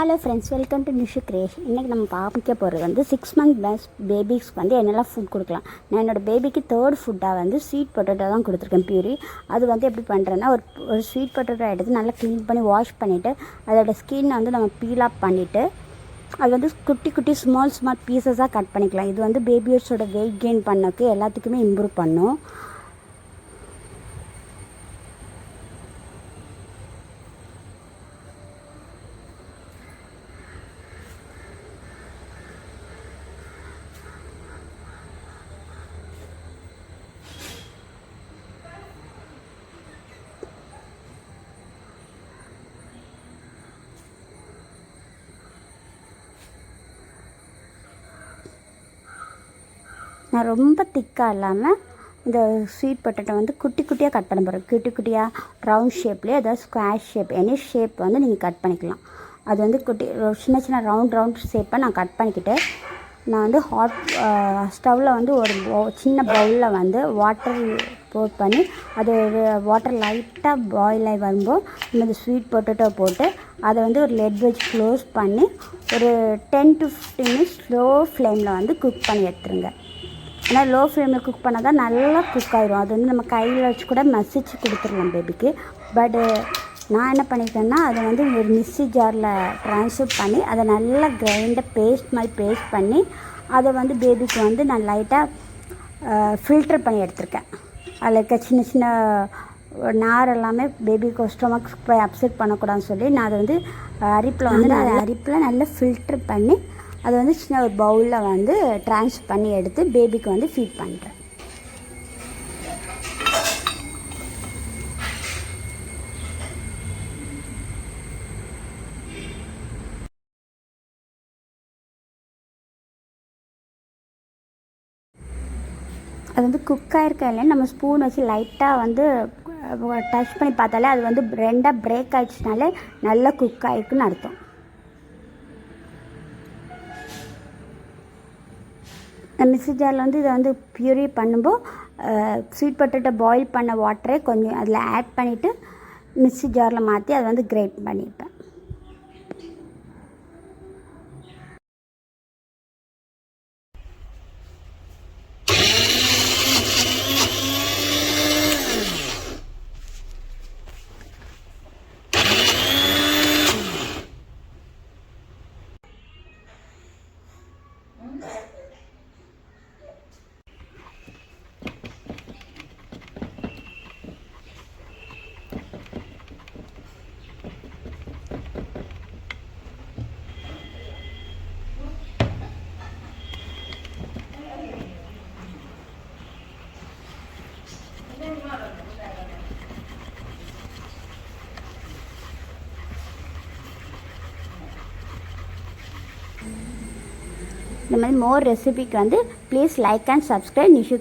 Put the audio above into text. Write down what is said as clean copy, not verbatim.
Hello friends, welcome to Nishu creation. இன்றைக்கி நம்ம பார்க்க போகிறது வந்து 6 month பேபிஸ்க்கு வந்து என்னெல்லாம் ஃபுட் கொடுக்கலாம். நான் என்னோடய பேபிக்கு 3rd ஃபுட்டாக வந்து ஸ்வீட் பொட்டேட்டோ தான் கொடுத்துருக்கேன், பியூரி. அது வந்து எப்படி பண்ணுறேன்னா, ஒரு ஸ்வீட் பொட்டேட்டோ எடுத்து நல்லா க்ளீன் பண்ணி வாஷ் பண்ணிவிட்டு அதோடய ஸ்கின்னை வந்து நம்ம பீல் ஆஃப் பண்ணிவிட்டு அது வந்து குட்டி குட்டி ஸ்மால் பீசஸாக கட் பண்ணிக்கலாம். இது வந்து பேபியோட வெயிட் கெயின் பண்ணக்கு எல்லாத்துக்குமே இம்ப்ரூவ் பண்ணும். நான் ரொம்ப திக்காக இல்லாமல் இந்த ஸ்வீட் பொட்டேட்டோ வந்து குட்டி குட்டியாக கட் பண்ண போகிறேன். குட்டி குட்டியாக ரவுண்ட் ஷேப்லேயே அதாவது ஸ்கொயர் ஷேப், எனி ஷேப் வந்து நீங்கள் கட் பண்ணிக்கலாம். அது வந்து சின்ன சின்ன ரவுண்ட் ஷேப்பை நான் கட் பண்ணிக்கிட்டு நான் வந்து ஸ்டவ்வில் வந்து ஒரு சின்ன பவுலில் வந்து வாட்டர் போட் பண்ணி அது வாட்டர் லைட்டாக பாயில் ஆகி வரும்போது இந்த ஸ்வீட் பொட்டேட்டோ போட்டு அதை வந்து ஒரு லெட் வச்சு க்ளோஸ் பண்ணி ஒரு 10 to 15 minutes ஸ்லோ ஃப்ளேமில் வந்து குக் பண்ணி எடுத்துருங்க. ஏன்னா லோ ஃப்ளேமில் குக் பண்ணால் தான் நல்லா குக் ஆகிடும். அது வந்து நம்ம கையில் வச்சு கூட மசிச்சு கொடுத்துடலாம் பேபிக்கு. பட் நான் என்ன பண்ணியிருக்கேன்னா, அதை வந்து ஒரு மிக்ஸி ஜாரில் ட்ரான்ஸ்ஃபர் பண்ணி அதை நல்லா கிரைண்டாக பேஸ்ட் பண்ணி அதை வந்து பேபிக்கு வந்து நான் லைட்டாக ஃபில்டர் பண்ணி எடுத்திருக்கேன். அதில் இருக்க சின்ன சின்ன நார் எல்லாமே பேபிக்கு ஸ்டொமக் போய் அப்செட் பண்ணக்கூடாதுன்னு சொல்லி நான் அதை வந்து அரிப்பில் நல்லா ஃபில்டர் பண்ணி அதை வந்து சின்ன ஒரு பவுலில் வந்து ட்ரான்ஸ்ஃபர் பண்ணி எடுத்து பேபிக்கு வந்து ஃபீட் பண்ணுறேன். அது வந்து குக் ஆகிருக்கா இல்லைன்னு நம்ம ஸ்பூன் வச்சு லைட்டாக வந்து டச் பண்ணி பார்த்தாலே அது வந்து 2 பிரேக் ஆகிடுச்சுனாலே நல்லா குக் ஆகிருக்குன்னு அர்த்தம். மிக்ஸி ஜாரில் வந்து இதை வந்து பியூரி பண்ணும்போது ஸ்வீட் பொட்டேட்டோ பாயில் பண்ண வாட்டரே கொஞ்சம் அதில் ஆட் பண்ணிவிட்டு மிக்ஸி ஜாரில் மாற்றி அதை வந்து கிரைண்ட் பண்ணிப்பேன். இந்த மாதிரி மோர் ரெசிபிக்கு வந்து please like and subscribe Nishu.